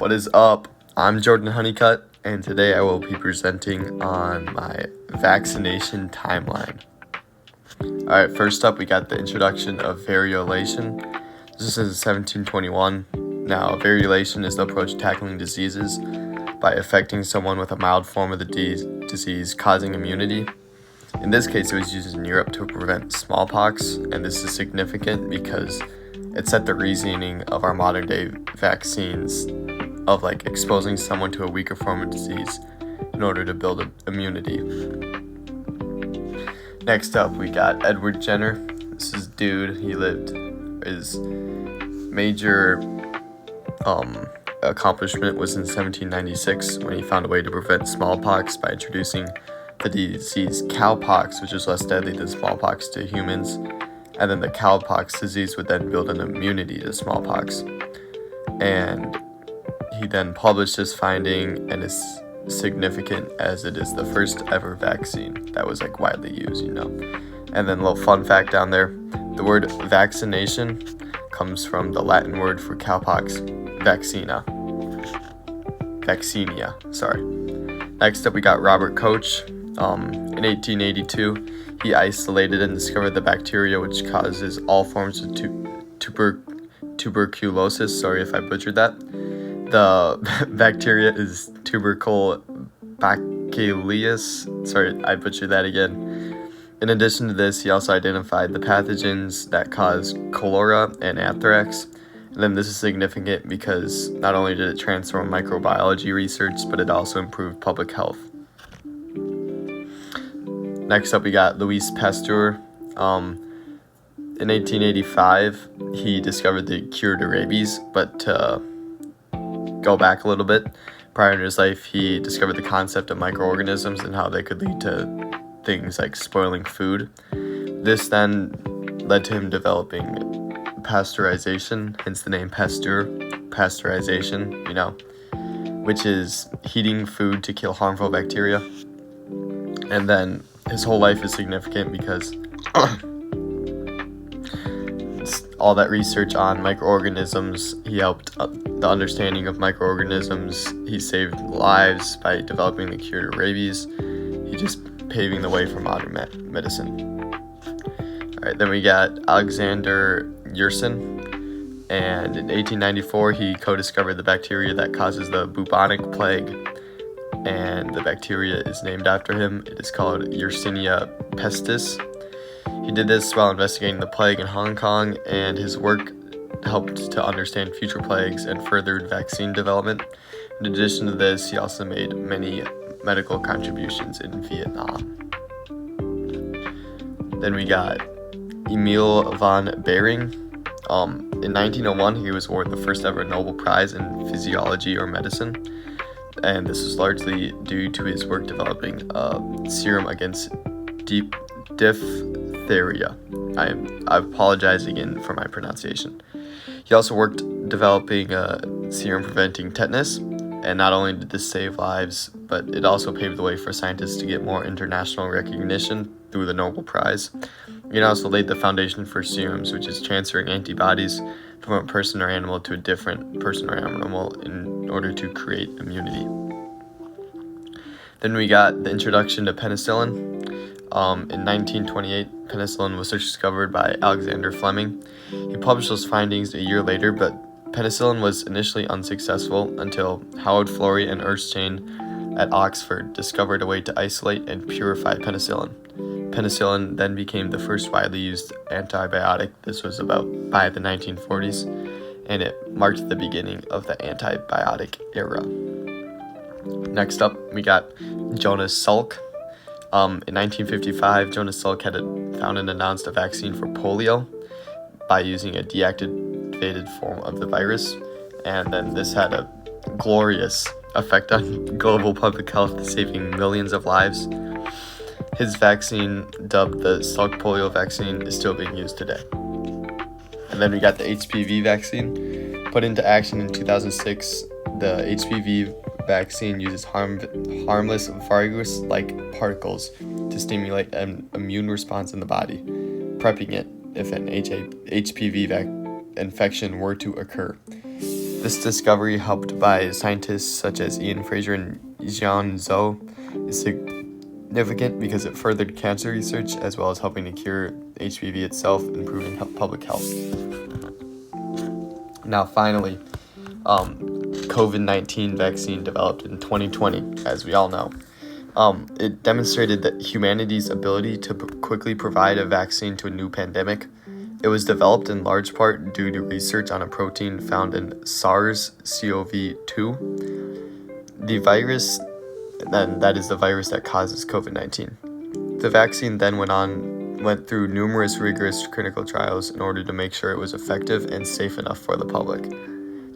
What is up? I'm Jordan Honeycutt, and today I will be presenting on my vaccination timeline. Alright, first up we got the introduction of variolation. This is 1721. Now, variolation is the approach to tackling diseases by affecting someone with a mild form of the disease causing immunity. In this case, it was used in Europe to prevent smallpox, and this is significant because it set the reasoning of our modern day vaccines of exposing someone to a weaker form of disease in order to build immunity. Next up, we got Edward Jenner. This is dude. His major accomplishment was in 1796 when he found a way to prevent smallpox by introducing the disease cowpox, which is less deadly than smallpox to humans, and then the cowpox disease would then build an immunity to smallpox. And he then published his finding, and it's significant as it is the first ever vaccine that was widely used, And then a little fun fact down there, the word vaccination comes from the Latin word for cowpox, vaccinia, sorry. Next up we got Robert Koch. In 1882, he isolated and discovered the bacteria which causes all forms of tuberculosis. Sorry if I butchered that. The bacteria is tubercle bacillus. Sorry, I butchered that again. In addition to this, he also identified the pathogens that cause cholera and anthrax. And then this is significant because not only did it transform microbiology research, but it also improved public health. Next up, we got Louis Pasteur. In 1885, he discovered the cure to rabies, but to go back a little bit, prior to his life, he discovered the concept of microorganisms and how they could lead to things like spoiling food. This then led to him developing pasteurization, hence the name Pasteur, pasteurization, which is heating food to kill harmful bacteria. And then his whole life is significant because all that research on microorganisms, he helped the understanding of microorganisms. He saved lives by developing the cure to rabies. He just paving the way for modern medicine. All right, then we got Alexander Yersin, and in 1894 he co-discovered the bacteria that causes the bubonic plague, and the bacteria is named after him. It is called Yersinia pestis. He did this while investigating the plague in Hong Kong, and his work helped to understand future plagues and furthered vaccine development. In addition to this, he also made many medical contributions in Vietnam. Then we got Emil von Behring. In 1901, he was awarded the first ever Nobel Prize in Physiology or Medicine, and this was largely due to his work developing a serum against diphtheria. I apologize again for my pronunciation. He also worked developing a serum preventing tetanus, and not only did this save lives, but it also paved the way for scientists to get more international recognition through the Nobel Prize. It also laid the foundation for serums, which is transferring antibodies from a person or animal to a different person or animal in order to create immunity. Then we got the introduction to penicillin. In 1928, penicillin was discovered by Alexander Fleming. He published those findings a year later, but penicillin was initially unsuccessful until Howard Florey and Erskine at Oxford discovered a way to isolate and purify penicillin. Penicillin then became the first widely used antibiotic. This was by the 1940s, and it marked the beginning of the antibiotic era. Next up, we got Jonas Salk. In 1955, Jonas Salk had found and announced a vaccine for polio by using a deactivated form of the virus, and then this had a glorious effect on global public health, saving millions of lives. His vaccine, dubbed the Salk polio vaccine, is still being used today. And then we got the HPV vaccine. Put into action in 2006, the HPV vaccine uses harmless virus-like particles to stimulate an immune response in the body, prepping it if an HPV infection were to occur. This discovery, helped by scientists such as Ian Fraser and Jian Zhou, is significant because it furthered cancer research as well as helping to cure HPV itself, improving public health. Now, finally, COVID-19 vaccine developed in 2020, as we all know. It demonstrated that humanity's ability to quickly provide a vaccine to a new pandemic. It was developed in large part due to research on a protein found in SARS-CoV-2, the virus, and that is the virus that causes COVID-19. The vaccine then went through numerous rigorous clinical trials in order to make sure it was effective and safe enough for the public.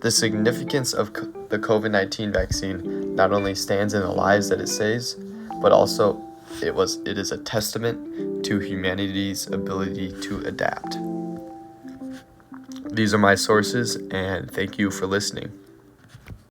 The significance of the COVID-19 vaccine not only stands in the lives that it saves, but also it is a testament to humanity's ability to adapt. These are my sources, and thank you for listening.